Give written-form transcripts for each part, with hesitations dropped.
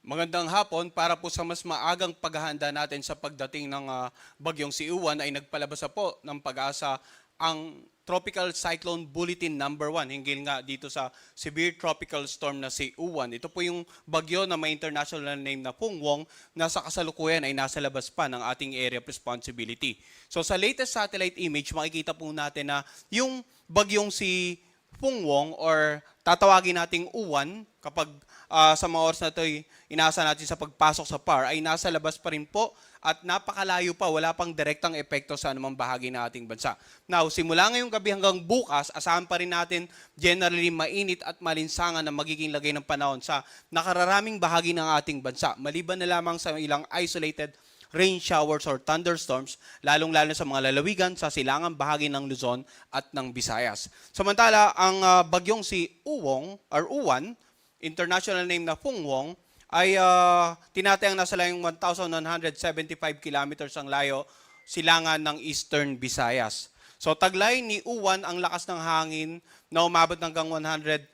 Magandang hapon. Para po sa mas maagang paghahanda natin sa pagdating ng bagyong si Uwan ay nagpalabas na po ng Pag-asa ang Tropical Cyclone Bulletin number 1 hinggil nga dito sa severe tropical storm na si Uwan. Ito po yung bagyo na may international name na Pungwong na sa kasalukuyan ay nasa labas pa ng ating area of responsibility. So sa latest satellite image, makikita po natin na yung bagyong si Pungwong or tatawagin nating Uwan kapag sa mga oras na ito inaasa natin sa pagpasok sa PAR ay nasa labas pa rin po at napakalayo pa, wala pang direktang epekto sa anumang bahagi ng ating bansa. Now, simula ngayong gabi hanggang bukas, asahan pa rin natin generally mainit at malinsangan na magiging lagay ng panahon sa nakararaming bahagi ng ating bansa. Maliban na lamang sa ilang isolated rain showers or thunderstorms, lalong-lalo sa mga lalawigan sa silangang bahagi ng Luzon at ng Visayas. Samantala, ang bagyong si Uwan, international name na Pungwong, ay tinatayang nasa layong 1,175 kilometers ang layo silangan ng Eastern Visayas. So taglay ni Uwan ang lakas ng hangin na umabot hanggang 110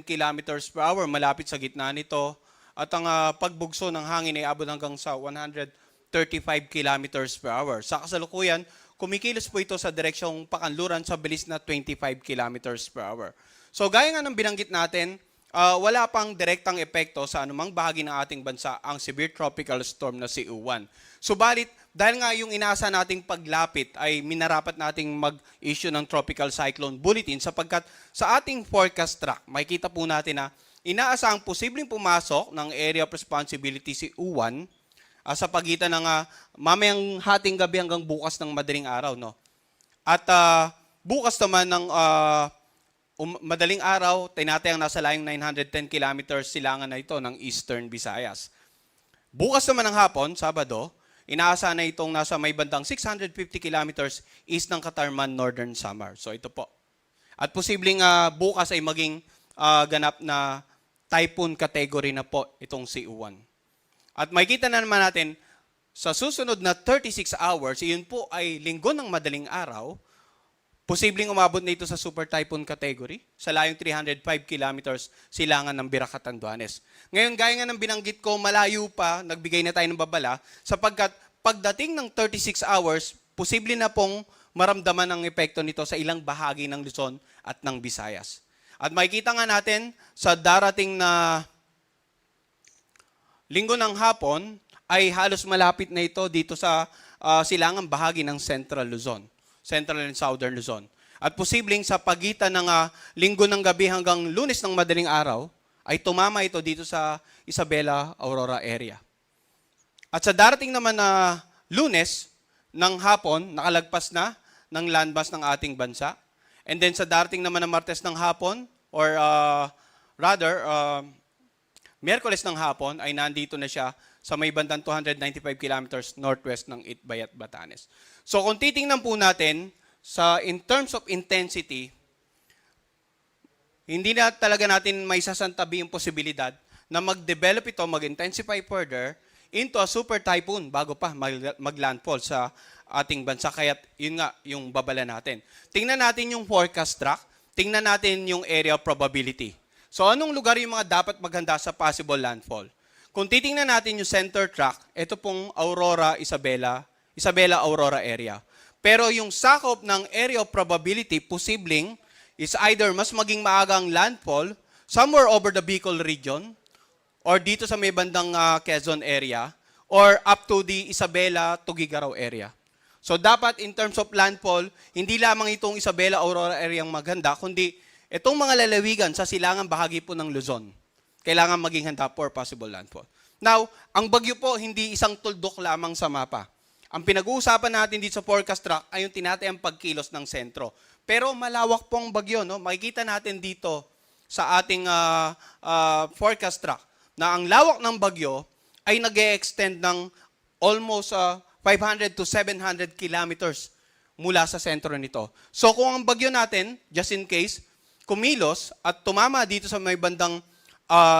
kilometers per hour malapit sa gitna nito at ang pagbugso ng hangin ay abot hanggang sa 135 kilometers per hour. Sa kasalukuyan, kumikilos po ito sa direksyong pakanluran sa bilis na 25 kilometers per hour. So gaya nga ng binanggit natin, wala pang direktang epekto sa anumang bahagi ng ating bansa ang severe tropical storm na si Uwan. Subalit, dahil nga yung inaasa nating paglapit ay minarapat nating mag-issue ng Tropical Cyclone Bulletin sapagkat sa ating forecast track, makikita po natin na inaasahang posibleng pumasok ng area of responsibility si Uwan sa pagitan ng mamayang hating gabi hanggang bukas ng madaling araw. No? At bukas naman ng madaling araw, tinatayang nasa layong 910 kilometers silangan na ito ng Eastern Visayas. Bukas naman ng hapon, Sabado, inaasahan na itong nasa may bandang 650 kilometers east ng Katarman, Northern Samar. So ito po. At posibleng bukas ay maging ganap na typhoon category na po itong si Uwan. At makikita na naman natin, sa susunod na 36 hours, iyon po ay linggo ng madaling araw, posibleng umabot na ito sa super typhoon category sa layong 305 kilometers silangan ng Biracat, Catanduanes. Ngayon, gaya nga ng binanggit ko, malayo pa, nagbigay na tayo ng babala, sapagkat pagdating ng 36 hours, posible na pong maramdaman ang epekto nito sa ilang bahagi ng Luzon at ng Visayas. At makikita nga natin sa darating na linggo ng hapon, ay halos malapit na ito dito sa silangang bahagi ng Central Luzon. Central and Southern Luzon. At posibleng sa pagitan ng linggo ng gabi hanggang Lunes ng madaling araw, ay tumama ito dito sa Isabela, Aurora area. At sa darating naman na Lunes ng hapon, nakalagpas na ng landmass ng ating bansa. And then sa darating naman na Martes ng hapon, or Miyerkules ng hapon, ay nandito na siya sa may bandang 295 kilometers northwest ng Itbayat, Batanes. So kung titingnan po natin, in terms of intensity, hindi na talaga natin may sasantabi yung posibilidad na mag-develop ito, mag-intensify further into a super typhoon bago pa mag-landfall sa ating bansa. Kaya yun nga yung babala natin. Tingnan natin yung forecast track, tingnan natin yung area of probability. So anong lugar yung mga dapat maghanda sa possible landfall? Kung titingnan natin yung center track, ito pong Aurora, Isabela, Aurora area. Pero yung sakop ng area of probability, posibleng, is either mas maging maagang landfall somewhere over the Bicol region, or dito sa may bandang Quezon area, or up to the Isabela, Tuguegarao area. So dapat in terms of landfall, hindi lamang itong Isabela, Aurora area ang maghanda, kundi itong mga lalawigan sa silangang bahagi po ng Luzon, kailangan maging handa for possible landfall. Now, ang bagyo po, hindi isang tuldok lamang sa mapa. Ang pinag-uusapan natin dito sa forecast track ay yung tinatayang pagkilos ng sentro. Pero malawak po ang bagyo. No? Makikita natin dito sa ating forecast track na ang lawak ng bagyo ay nag-e-extend ng almost 500 to 700 kilometers mula sa sentro nito. So kung ang bagyo natin, just in case, kumilos at tumama dito sa may bandang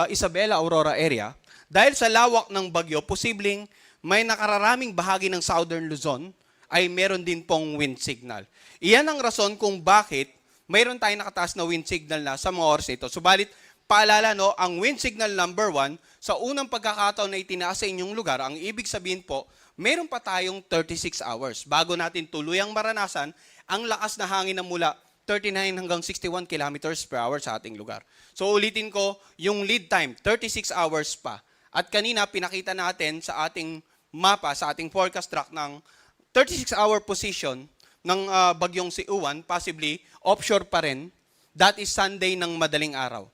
Isabela, Aurora area, dahil sa lawak ng bagyo, posibleng may nakararaming bahagi ng Southern Luzon ay meron din pong wind signal. Iyan ang rason kung bakit mayroon tayong nakataas na wind signal na sa mga oras ito. Subalit, paalala, no, ang wind signal number 1 sa unang pagkakataon na itinaas sa inyong lugar, ang ibig sabihin po, meron pa tayong 36 hours bago natin tuluyang maranasan ang lakas na hangin na mula 39 hanggang 61 kilometers per hour sa ating lugar. So ulitin ko, yung lead time, 36 hours pa. At kanina pinakita natin sa ating mapa, sa ating forecast track ng 36-hour position ng bagyong si Uwan, possibly offshore pa rin. That is Sunday ng madaling araw.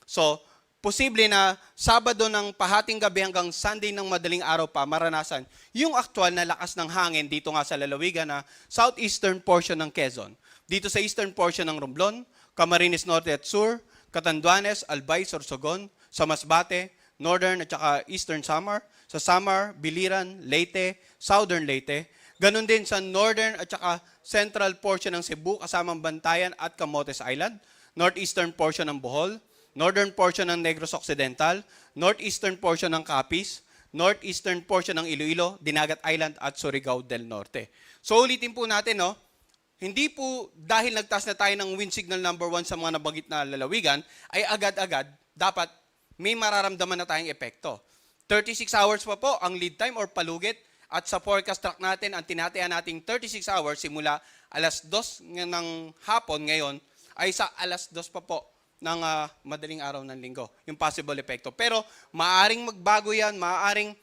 So, posible na Sabado ng pahating gabi hanggang Sunday ng madaling araw pa maranasan yung actual na lakas ng hangin dito nga sa lalawigan na southeastern portion ng Quezon. Dito sa eastern portion ng Romblon, Camarines Norte at Sur, Catanduanes, Albay, Sorsogon, sa Masbate, northern at saka eastern Samar, sa Samar, Biliran, Leyte, southern Leyte, ganun din sa northern at saka central portion ng Cebu kasamang Bantayan at Camotes Island, northeastern portion ng Bohol, northern portion ng Negros Occidental, northeastern portion ng Capiz, northeastern portion ng Iloilo, Dinagat Island at Surigao del Norte. So ulitin po natin, no? Hindi po dahil nagtaas na tayo ng wind signal number 1 sa mga nabagit na lalawigan, ay agad-agad dapat may mararamdaman na tayong epekto. 36 hours pa po ang lead time or palugit at sa forecast track natin, ang tinataya nating 36 hours simula alas 2 ng hapon ngayon ay sa alas 2 pa po ng madaling araw ng linggo, yung possible epekto. Pero maaaring magbago yan, maaaring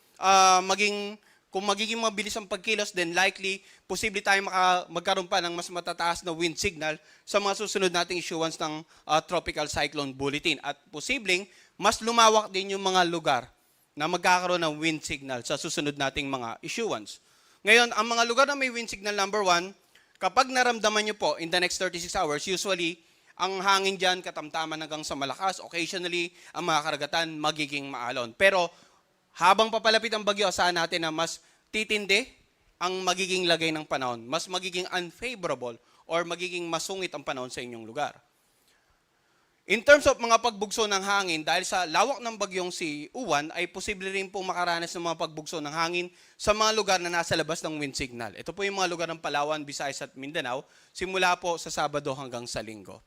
kung magiging mabilis ang pagkilos, then likely, posible tayo magkaroon pa ng mas matataas na wind signal sa mga susunod nating issuance ng Tropical Cyclone Bulletin. At posibleng, mas lumawak din yung mga lugar na magkakaroon ng wind signal sa susunod nating mga issuance. Ngayon, ang mga lugar na may wind signal number 1, kapag naramdaman nyo po in the next 36 hours, usually, ang hangin dyan katamtaman hanggang sa malakas. Occasionally, ang mga karagatan magiging maalon. Pero habang papalapit ang bagyo, asahan natin na mas titindi ang magiging lagay ng panahon. Mas magiging unfavorable or magiging masungit ang panahon sa inyong lugar. In terms of mga pagbugso ng hangin, dahil sa lawak ng bagyong si Uwan, ay posible rin pong makaranas ng mga pagbugso ng hangin sa mga lugar na nasa labas ng wind signal. Ito po yung mga lugar ng Palawan, Visayas at Mindanao, simula po sa Sabado hanggang sa Linggo.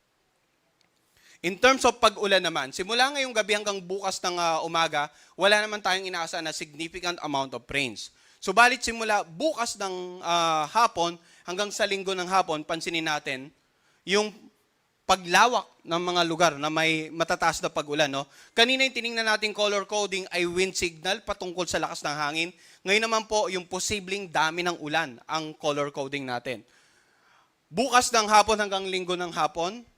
In terms of pag-ulan naman, simula ngayong gabi hanggang bukas ng umaga, wala naman tayong inaasahan na significant amount of rains. Subalit simula bukas ng hapon hanggang sa Linggo ng hapon, pansinin natin yung paglawak ng mga lugar na may matataas na pag-ulan. No? Kanina yung tiningnan natin color coding ay wind signal patungkol sa lakas ng hangin. Ngayon naman po yung posibleng dami ng ulan ang color coding natin. Bukas ng hapon hanggang Linggo ng hapon,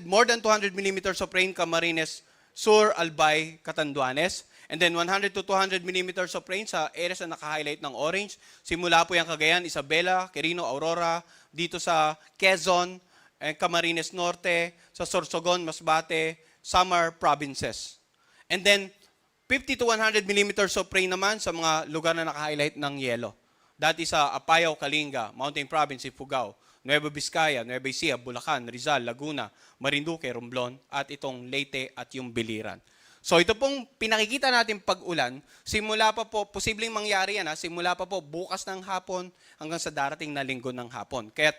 more than 200 millimeters of rain, Camarines, Sur, Albay, Catanduanes. And then 100 to 200 millimeters of rain sa areas na naka-highlight ng orange. Simula po yung Cagayan, Isabela, Quirino, Aurora, dito sa Quezon, Camarines Norte, sa Sorsogon, Masbate, Samar provinces. And then 50 to 100 millimeters of rain naman sa mga lugar na naka-highlight ng yellow. Dati sa Apayao, Kalinga, Mountain Province, Ifugao, Nueva Vizcaya, Nueva Ecija, Bulacan, Rizal, Laguna, Marinduque, Romblon, at itong Leyte at yung Biliran. So ito pong pinakikita natin pag-ulan, simula pa po, posibleng mangyari yan, simula pa po bukas ng hapon hanggang sa darating na linggo ng hapon. Kaya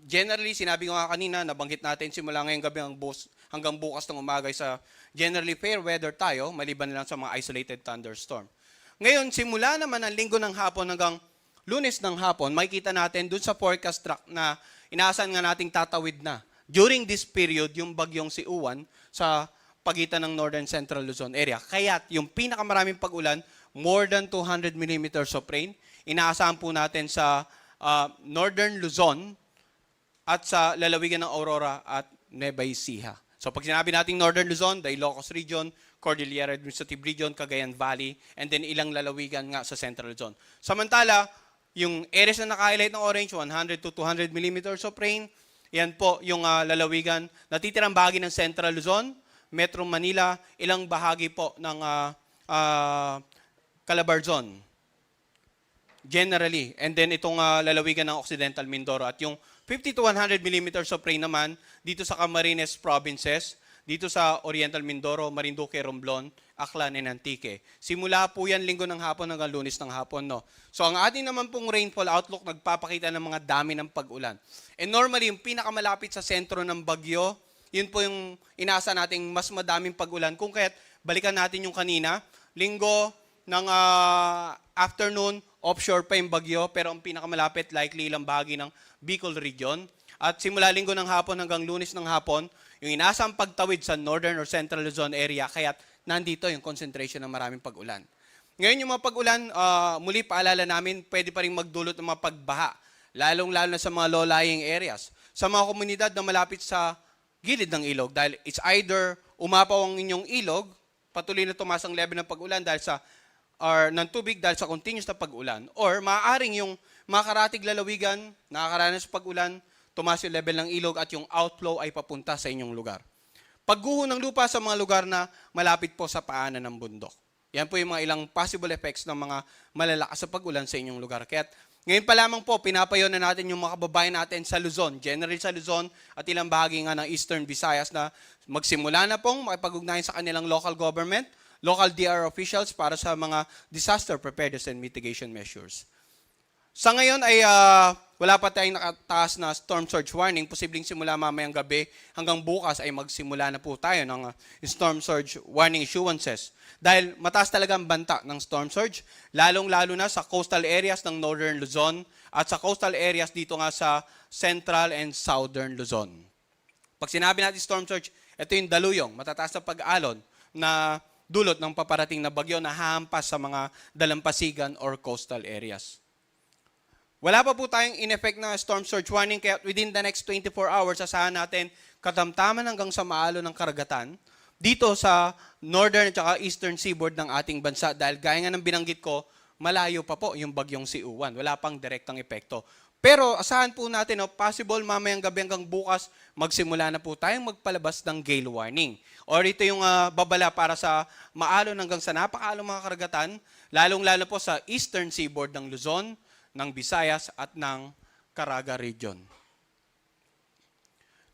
generally, sinabi ko nga kanina, nabanggit natin simula ngayong gabi hanggang bukas ng umaga sa generally fair weather tayo, maliban lang sa mga isolated thunderstorm. Ngayon, simula naman ang linggo ng hapon hanggang Lunes ng hapon, makikita natin dun sa forecast track na inaasahan nga nating tatawid na. During this period, yung bagyong si Uwan sa pagitan ng Northern Central Luzon area. Kaya yung pinakamaraming pag-ulan, more than 200 millimeters of rain, inaasahan po natin sa Northern Luzon at sa lalawigan ng Aurora at Nueva Ecija. So pag sinabi nating Northern Luzon, the Ilocos Region, Cordillera Administrative Region, Cagayan Valley, and then ilang lalawigan nga sa Central Luzon. Samantala, yung areas na naka-highlight ng orange, 100 to 200 millimeters of rain, yan po yung lalawigan. Natitirang bahagi ng Central Luzon, Metro Manila, ilang bahagi po ng Calabarzon. Generally. And then itong lalawigan ng Occidental Mindoro. At yung 50 to 100 millimeters of rain naman dito sa Camarines Provinces, dito sa Oriental Mindoro, Marinduque, Romblon, Aklan, and Antique. Simula po yan linggo ng hapon hanggang Lunes ng hapon. No? So ang ating naman pong rainfall outlook nagpapakita ng mga dami ng pag-ulan. And normally, yung pinakamalapit sa sentro ng bagyo, yun po yung inaasa nating mas madaming pag-ulan. Kung kaya't balikan natin yung kanina. Linggo ng afternoon, offshore pa yung bagyo, pero ang pinakamalapit likely ilang bahagi ng Bicol region. At simula linggo ng hapon hanggang lunes ng hapon, yung inaasang pagtawid sa northern or central Luzon area, kaya nandito yung concentration ng maraming pag-ulan. Ngayon yung mga pag-ulan, muli paalala namin, pwede pa rin magdulot ng mga pagbaha, lalong-lalo na sa mga low-lying areas. Sa mga komunidad na malapit sa gilid ng ilog, dahil it's either umapaw ang inyong ilog, patuloy na tumaas ang level ng pag-ulan dahil sa ng tubig dahil sa continuous na pag-ulan, or maaaring yung mga karatig lalawigan, nakakaranas sa pag-ulan, tumaas yung level ng ilog at yung outflow ay papunta sa inyong lugar. Pagguho ng lupa sa mga lugar na malapit po sa paanan ng bundok. Yan po yung mga ilang possible effects ng mga malalakas sa pag-ulan sa inyong lugar. Kaya ngayon pa lamang po, pinapayo na natin yung mga kababayan natin sa Luzon, generally sa Luzon at ilang bahagi nga ng Eastern Visayas na magsimula na pong makipag-ugnayan sa kanilang local government, local DR officials para sa mga disaster preparedness and mitigation measures. Sa ngayon ay wala pa tayong nakataas na storm surge warning. Posibleng simula mamayang gabi hanggang bukas ay magsimula na po tayo ng storm surge warning issuances. Dahil mataas talaga ang banta ng storm surge, lalong-lalo na sa coastal areas ng northern Luzon at sa coastal areas dito nga sa central and southern Luzon. Pag sinabi natin storm surge, ito yung daluyong, matataas na pag-alon na dulot ng paparating na bagyo na hahampas sa mga dalampasigan or coastal areas. Wala pa po tayong in-effect na storm surge warning, kaya within the next 24 hours, asahan natin katamtaman hanggang sa maalo ng karagatan dito sa northern at eastern seaboard ng ating bansa dahil gaya nga ng binanggit ko, malayo pa po yung bagyong si Uwan. Wala pang direktang epekto. Pero asahan po natin, possible mamayang gabi hanggang bukas, magsimula na po tayong magpalabas ng gale warning. Or ito yung babala para sa maalon hanggang sa napakaalong mga karagatan, lalong-lalo po sa eastern seaboard ng Luzon, ng Visayas at ng Caraga region.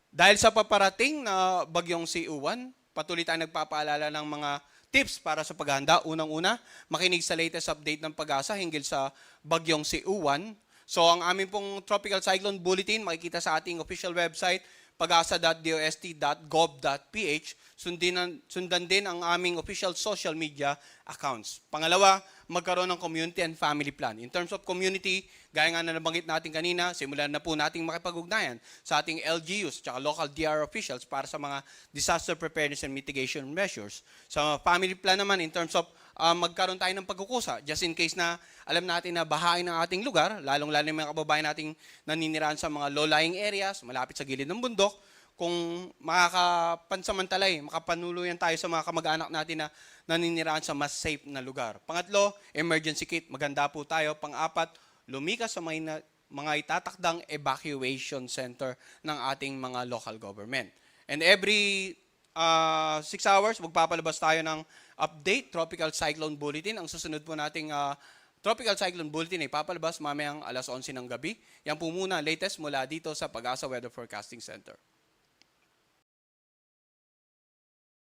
Dahil sa paparating na bagyong si Uwan, patuloy tayong nagpapaalala ng mga tips para sa paghahanda. Unang-una, makinig sa latest update ng Pag-asa hinggil sa bagyong si Uwan. So ang aming pong Tropical Cyclone Bulletin, makikita sa ating official website, pagasa.dost.gov.ph. Sundan din ang aming official social media accounts. Pangalawa, magkaroon ng community and family plan. In terms of community, gaya nga na nabanggit natin kanina, simulan na po nating makipag-ugnayan sa ating LGUs at local DR officials para sa mga disaster preparedness and mitigation measures. Sa family plan naman, in terms of magkaroon tayo ng pagkukusa, just in case na alam natin na bahain ng ating lugar, lalong-lalo yung mga kababayan nating naninirahan sa mga low-lying areas, malapit sa gilid ng bundok, kung makakapansamantalay, makapanuluyan tayo sa mga kamag-anak natin na naninirahan sa mas safe na lugar. Pangatlo, emergency kit, maganda po tayo. Pang-apat, lumikas sa mga itatakdang evacuation center ng ating mga local government. And every 6 hours, magpapalabas tayo ng update, Tropical Cyclone Bulletin. Ang susunod po nating Tropical Cyclone Bulletin ay papalabas mamayang 11:00 ng gabi. Yan po muna, latest mula dito sa Pag-asa Weather Forecasting Center.